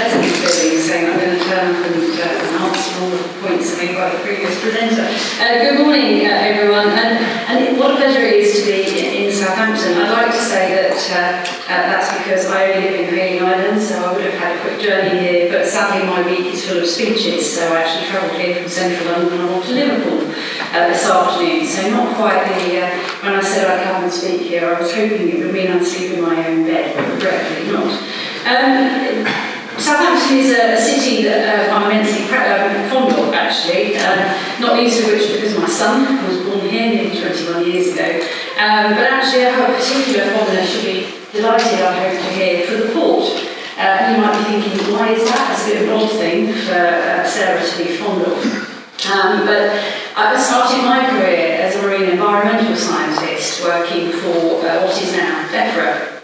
pleasant feeling saying I'm going to turn up and answer all the points made by the previous presenter. Good morning, everyone, and what a pleasure it is to be in Southampton. I'd like to say that that's because I only live in Hayling Island, so I would have had a quick journey here, but sadly my week is full of speeches, so I actually travelled here from central London and on to Liverpool this afternoon, so not quite when I said I'd come and speak here, I was hoping it would mean I'd sleep in my own bed, but regrettably not. Southampton is a city that I'm immensely fond of, actually, not least of which because my son was born here nearly 21 years ago, but actually I have a particular fondness, you'll be delighted, I hope, to hear, for the port. You might be thinking, why is that? It's a bit of an odd thing for Sarah to be fond of. But I started my career as a marine environmental scientist working for what is now DEFRA.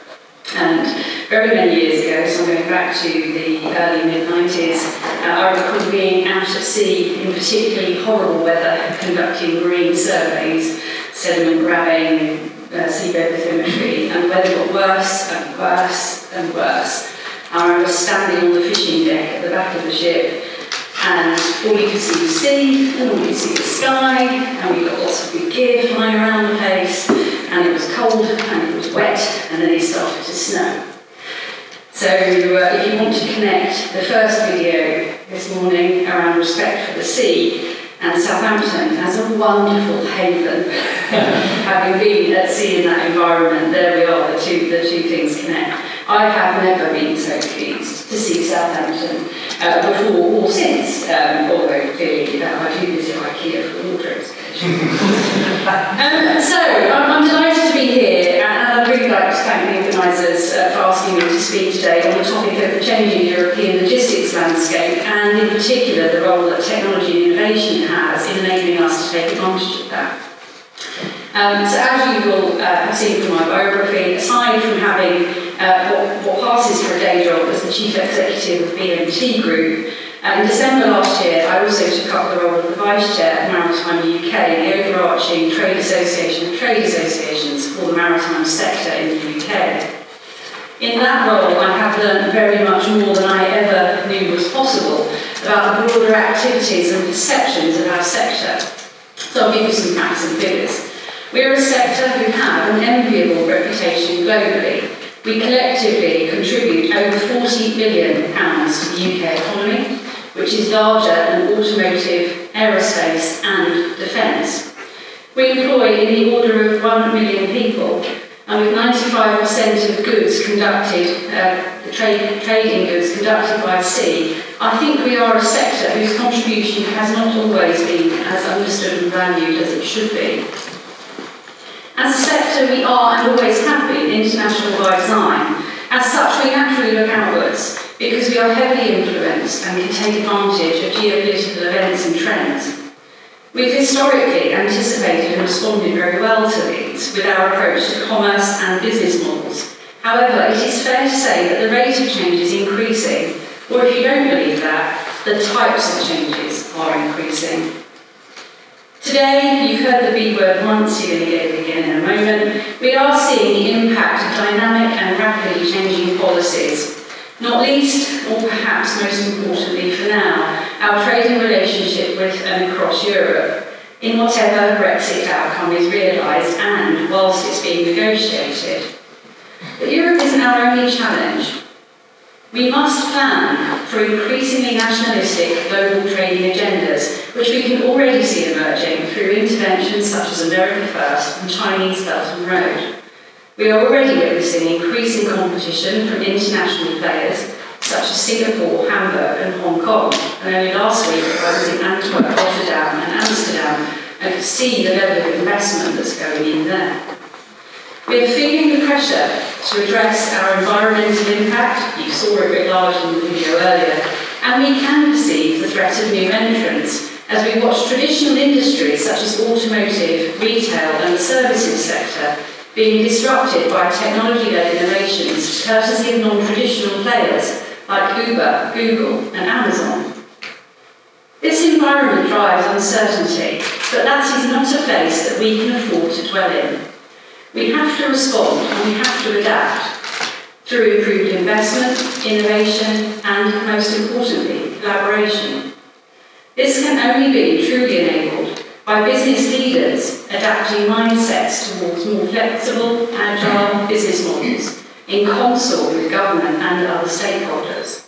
And very many years ago, so I'm going back to the early mid-90s, I recall being out at sea in particularly horrible weather, conducting marine surveys, sediment grabbing, seabed bathymetry, and the weather got worse and worse and worse. I remember standing on the fishing deck at the back of the ship, and all you could see was sea, and all you could see was sky, and we got lots of big gear flying around the place, and it was cold, and it was wet, and then it started to snow. So if you want to connect the first video this morning around respect for the sea, and Southampton as a wonderful haven, having been at sea in that environment, there we are, the two things connect. I have never been so pleased to see Southampton before or since, although clearly I do visit IKEA for wardrobes. So I'm delighted to be here, and I'd really like to thank the organisers for asking me to speak today on the topic of the changing European logistics landscape, and in particular the role that technology and innovation has in enabling us to take advantage of that. So as you will have seen from my biography, aside from having what passes for a day job as the Chief Executive of BMT Group, in December last year I also took up the role of the Vice Chair of Maritime UK, the overarching trade association of trade associations for the maritime sector in the UK. In that role I have learned very much more than I ever knew was possible about the broader activities and perceptions of our sector. So I'll give you some facts and figures. We're a sector who have an enviable reputation globally. We collectively contribute over £40 billion to the UK economy, which is larger than automotive, aerospace and defence. We employ in the order of 1 million people, and with 95% of goods conducted, trading goods conducted by sea, I think we are a sector whose contribution has not always been as understood and valued as it should be. As a sector, we are and always have been international by design. As such, we naturally look outwards because we are heavily influenced and can take advantage of geopolitical events and trends. We've historically anticipated and responded very well to these with our approach to commerce and business models. However, it is fair to say that the rate of change is increasing, or if you don't believe that, the types of changes are increasing. Today, you've heard the B word once, you're going to get it again in a moment. We are seeing the impact of dynamic and rapidly changing policies. Not least, or perhaps most importantly for now, our trading relationship with and across Europe, in whatever Brexit outcome is realised and whilst it's being negotiated. But Europe isn't our only challenge. We must plan for increasingly nationalistic global trading agendas, which we can already see emerging through interventions such as America First and Chinese Belt and Road. We are already witnessing increasing competition from international players such as Singapore, Hamburg and Hong Kong. And only last week I was in Antwerp, Rotterdam and Amsterdam and could see the level of investment that's going in there. We are feeling the pressure to address our environmental impact, you saw it writ large in the video earlier, and we can perceive the threat of new entrants as we watch traditional industries such as automotive, retail and the services sector being disrupted by technology-led innovations courtesy of non-traditional players like Uber, Google and Amazon. This environment drives uncertainty, but that is not a place that we can afford to dwell in. We have to respond and we have to adapt. through improved investment, innovation, and, most importantly, collaboration. This can only be truly enabled by business leaders adapting mindsets towards more flexible, agile business models in consort with government and other stakeholders.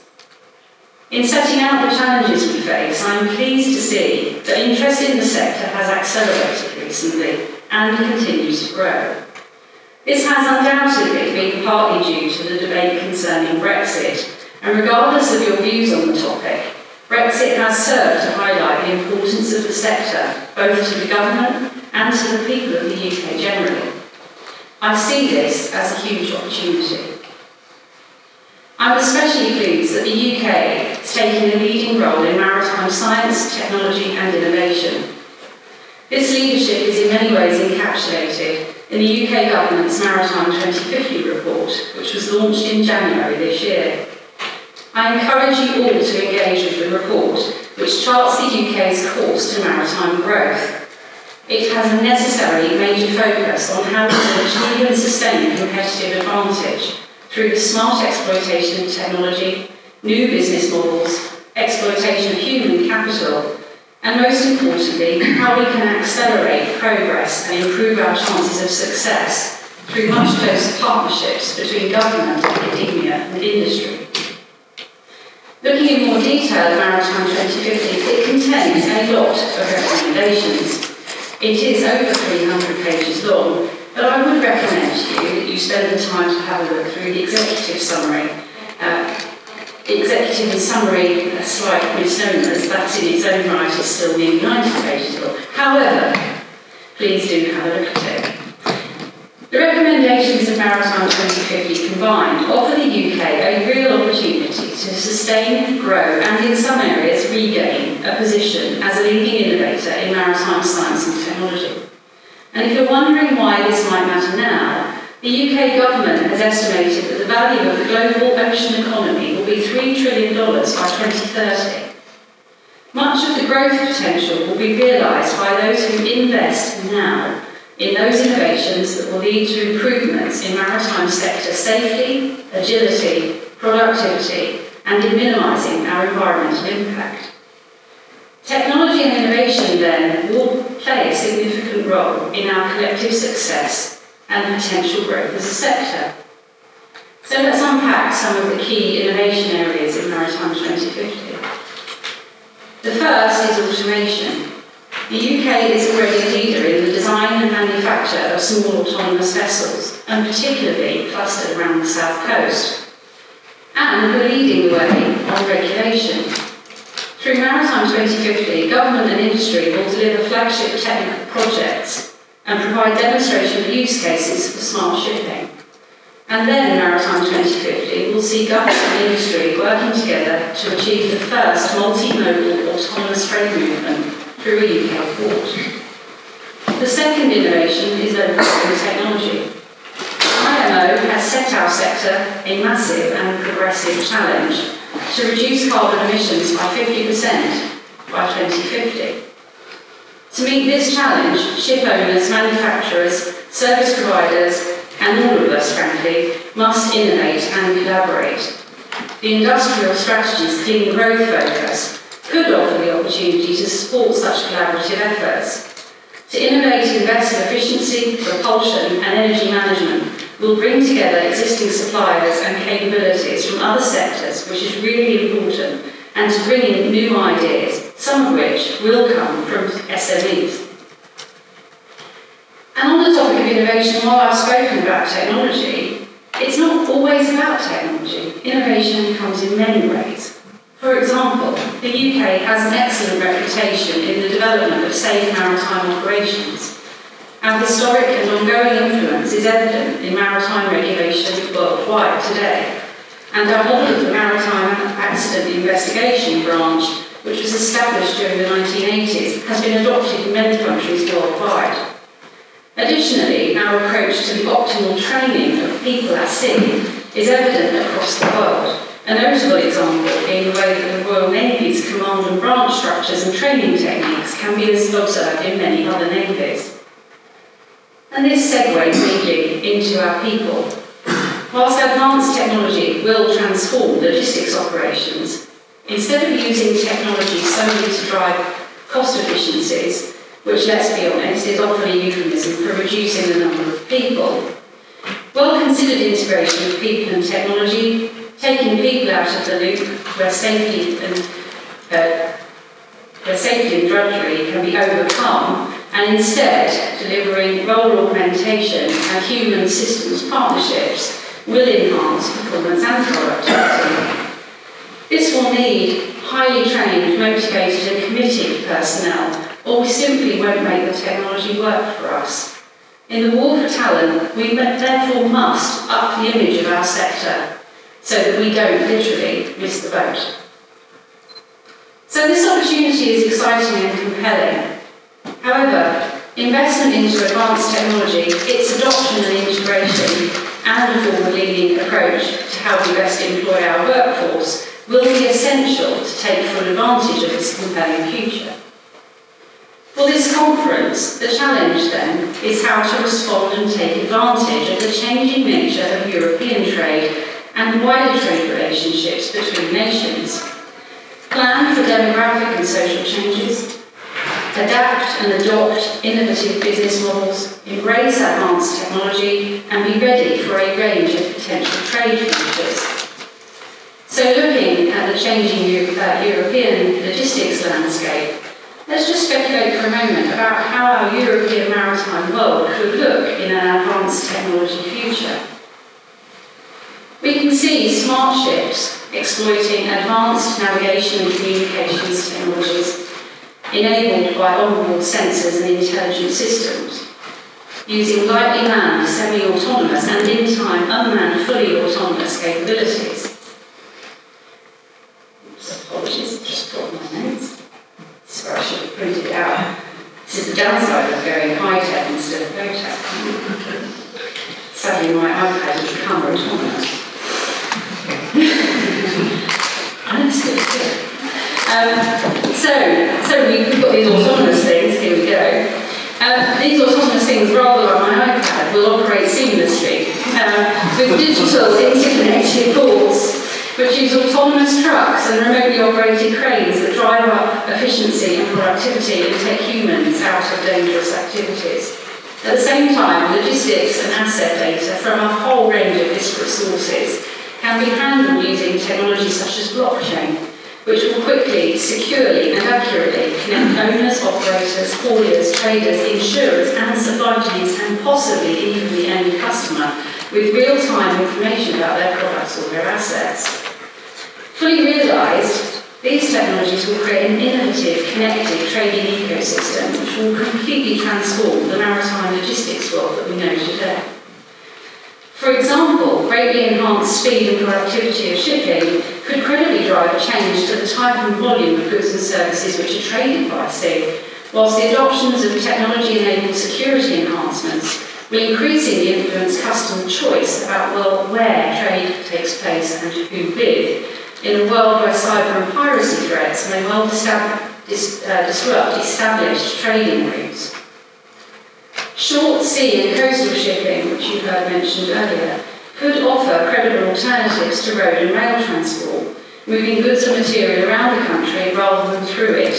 In setting out the challenges we face, I am pleased to see that interest in the sector has accelerated recently and continues to grow. This has undoubtedly been partly due to the debate concerning Brexit, and regardless of your views on the topic, Brexit has served to highlight the importance of the sector, both to the government and to the people of the UK generally. I see this as a huge opportunity. I'm especially pleased that the UK is taking a leading role in maritime science, technology and innovation. This leadership is in many ways encapsulated in the UK Government's Maritime 2050 report, which was launched in January this year. I encourage you all to engage with the report, which charts the UK's course to maritime growth. It has a necessary major focus on how we can achieve and sustain competitive advantage through the smart exploitation of technology, new business models, exploitation of human capital, and most importantly, how we can accelerate progress and improve our chances of success through much closer partnerships between government, academia and industry. Looking in more detail at Maritime 2050, it contains a lot of recommendations. It is over 300 pages long, but I would recommend to you that you spend the time to have a look through the executive summary. Executive and summary, a slight misnomer, as that in its own right is still nearly 90 pages long. However, please do have a look at it. The recommendations of Maritime 2050 combined offer the UK a real opportunity to sustain, grow, and in some areas regain a position as a leading innovator in maritime science and technology. And if you're wondering why this might matter now, the UK government has estimated that the value of the global ocean economy will be $3 trillion by 2030. Much of the growth potential will be realised by those who invest now in those innovations that will lead to improvements in maritime sector safety, agility, productivity, and in minimising our environmental impact. Technology and innovation, then, will play a significant role in our collective success and potential growth as a sector. So let's unpack some of the key innovation areas in Maritime 2050. The first is automation. The UK is already a leader in the design and manufacture of small autonomous vessels, and particularly clustered around the south coast. And we're leading the way on regulation. Through Maritime 2050, government and industry will deliver flagship technical projects and provide demonstration of use cases for smart shipping. And then Maritime 2050 will see government and industry working together to achieve the first multimodal autonomous freight movement through a UK port. The second innovation is low carbon technology. IMO has set our sector a massive and progressive challenge to reduce carbon emissions by 50% by 2050. To meet this challenge, ship owners, manufacturers, service providers, and all of us, frankly, must innovate and collaborate. The industrial strategy's clean growth focus could offer the opportunity to support such collaborative efforts. To innovate in vessel efficiency, propulsion, and energy management will bring together existing suppliers and capabilities from other sectors, which is really important, and to bring in new ideas, some of which will come from SMEs. And on the topic of innovation, while I've spoken about technology, it's not always about technology. Innovation comes in many ways. For example, the UK has an excellent reputation in the development of safe maritime operations. Our historic and ongoing influence is evident in maritime regulation worldwide today. And our model of the Maritime Accident Investigation Branch, which was established during the 1980s, has been adopted in many countries worldwide. Additionally, our approach to the optimal training of people at sea is evident across the world. A notable example being the way that the Royal Navy's command and branch structures and training techniques can be observed in many other navies. And this segues neatly into our people. Whilst advanced technology will transform logistics operations, instead of using technology solely to drive cost efficiencies, which, let's be honest, is often a euphemism for reducing the number of people, well-considered integration of people and technology, taking people out of the loop where safety and drudgery can be overcome, and instead delivering role augmentation and human systems partnerships will enhance performance and productivity. This will need highly trained, motivated and committed personnel, or we simply won't make the technology work for us. In the war for talent, we therefore must up the image of our sector so that we don't literally miss the boat. So this opportunity is exciting and compelling. However, investment into advanced technology, its adoption and integration, and a forward-leaning approach to how we best employ our workforce will be essential to take full advantage of this compelling future. For this conference, the challenge then is how to respond and take advantage of the changing nature of European trade and wider trade relationships between nations. Plan for demographic and social changes, adapt and adopt innovative business models, embrace advanced technology, and be ready for a range of potential trade futures. So looking at the changing European logistics landscape, let's just speculate for a moment about how our European maritime world could look in an advanced technology future. We can see smart ships exploiting advanced navigation and communications technologies enabled by onboard sensors and intelligent systems, using lightly manned, semi-autonomous and in time unmanned fully autonomous capabilities. Oops, apologies, just got my notes. Sorry, I should have printed it out. This is the downside of going high-tech instead of low-tech. Sadly, my iPad has become autonomous. And it's still good. So we've got these autonomous things, here we go. These autonomous things, rather like my iPad, will operate seamlessly with digital interconnected ports, which use autonomous trucks and remotely operated cranes that drive up efficiency and productivity and take humans out of dangerous activities. At the same time, logistics and asset data from a whole range of disparate sources can be handled using technology such as blockchain, which will quickly, securely and accurately connect owners, operators, hauliers, traders, insurers and supply chains, and possibly even the end customer, with real-time information about their products or their assets. Fully realised, these technologies will create an innovative, connected trading ecosystem which will completely transform the maritime logistics world that we know today. For example, greatly enhanced speed and productivity of shipping could credibly drive a change to the type and volume of goods and services which are traded by sea, whilst the adoptions of technology-enabled security enhancements will increasingly influence customer choice about where trade takes place and who with, in a world where cyber and piracy threats may well disrupt established trading routes. Short sea and coastal shipping, which you heard mentioned earlier, could offer credible alternatives to road and rail transport, moving goods and material around the country rather than through it.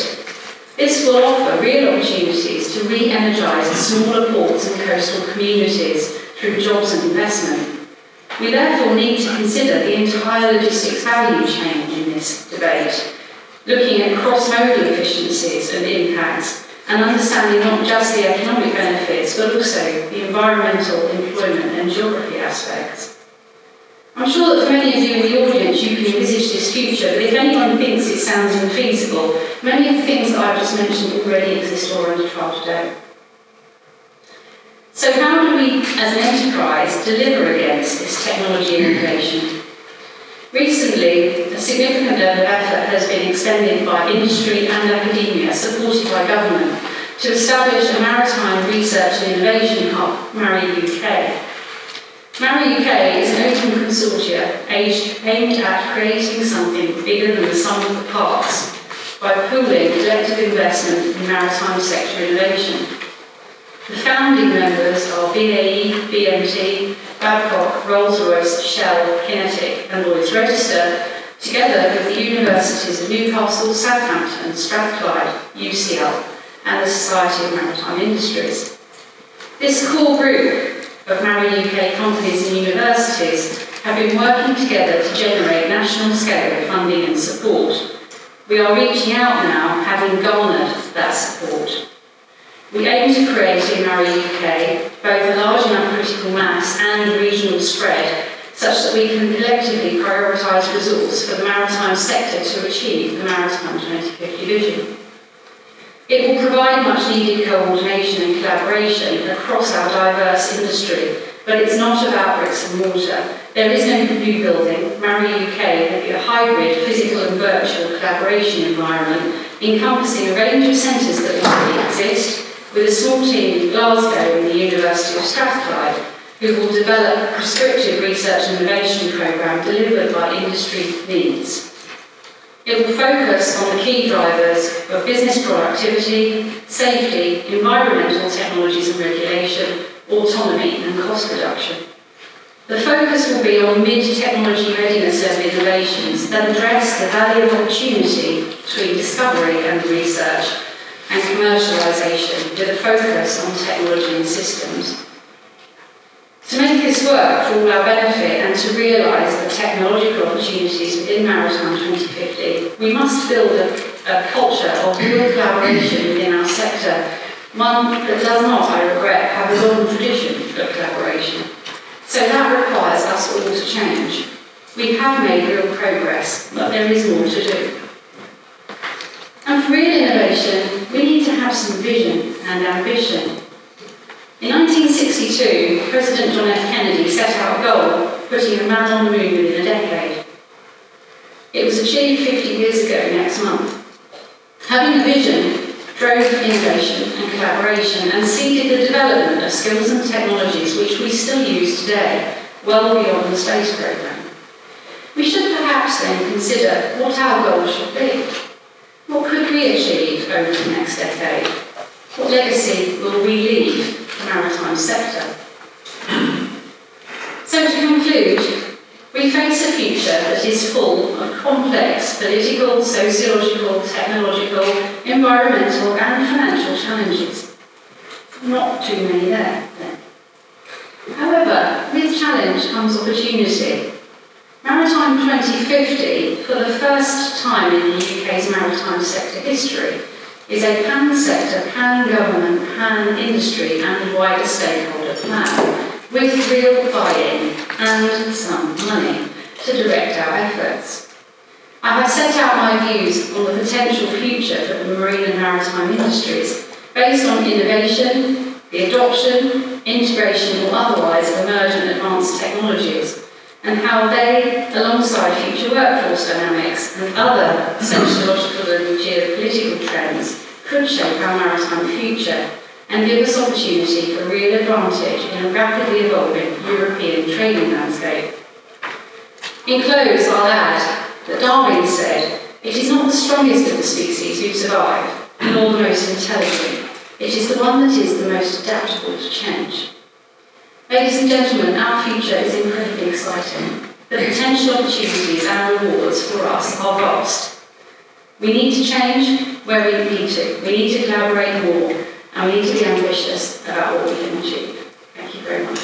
This will offer real opportunities to re-energise smaller ports and coastal communities through jobs and investment. We therefore need to consider the entire logistics value chain in this debate, looking at cross-modal efficiencies and impacts, and understanding not just the economic benefits, but also the environmental, employment and geography aspects. I'm sure that for many of you in the audience you can envisage this future, but if anyone thinks it sounds infeasible, many of the things that I've just mentioned already exist or are under trial today. So how do we, as an enterprise, deliver against this technology innovation? Recently, a significant level of effort has been expended by industry and academia, supported by government, to establish a maritime research and innovation hub, MARI UK. MARI UK is an open consortia aimed at creating something bigger than the sum of the parts by pooling collective investment in maritime sector innovation. The founding members are BAE, BMT, Babcock, Rolls-Royce, Shell, Kinetic and Lloyd's Register, together with the universities of Newcastle, Southampton, Strathclyde, UCL and the Society of Maritime Industries. This core group of Marine UK companies and universities have been working together to generate national scale funding and support. We are reaching out now, having garnered that support. We aim to create in Marine UK both a large enough critical mass and regional spread such that we can collectively prioritise resource for the maritime sector to achieve the Maritime 2050 vision. It will provide much needed coordination and collaboration across our diverse industry, but it's not about bricks and mortar. There is no new building. Marine UK will be a hybrid physical and virtual collaboration environment encompassing a range of centres that already exist, with a small team in Glasgow and the University of Strathclyde who will develop a prescriptive research and innovation programme delivered by industry needs. It will focus on the key drivers of business productivity, safety, environmental technologies and regulation, autonomy and cost reduction. The focus will be on mid-technology readiness and innovations that address the value of opportunity between discovery and research and commercialisation with a focus on technology and systems. To make this work for all our benefit and to realise the technological opportunities within Maritime 2050, we must build a culture of real collaboration within our sector, one that does not, I regret, have a long tradition of collaboration. So that requires us all to change. We have made real progress, but there is more to do. And for real innovation, we need to have some vision and ambition. In 1962, President John F. Kennedy set out a goal, putting a man on the moon within a decade. It was achieved 50 years ago next month. Having a vision drove innovation and collaboration and seeded the development of skills and technologies which we still use today, well beyond the space programme. We should perhaps then consider what our goals should be. What could we achieve over the next decade? What legacy will we leave the maritime sector? So to conclude, we face a future that is full of complex political, sociological, technological, environmental and financial challenges. Not too many there, then. However, with challenge comes opportunity. Maritime 2050, for the first time in the UK's maritime sector history, is a pan-sector, pan-government, pan-industry and wider stakeholder plan, with real buy-in and some money to direct our efforts. I have set out my views on the potential future for the marine and maritime industries based on innovation, the adoption, integration or otherwise of emergent advanced technologies, and how they, alongside future workforce dynamics and other sociological and geopolitical trends, could shape our maritime future and give us opportunity for real advantage in a rapidly evolving European trading landscape. In close, I'll add that Darwin said, "It is not the strongest of the species who survive, nor the most intelligent. It is the one that is the most adaptable to change." Ladies and gentlemen, our future is incredibly exciting. The potential opportunities and rewards for us are vast. We need to change where we need to. We need to collaborate more, and we need to be ambitious about what we can achieve. Thank you very much.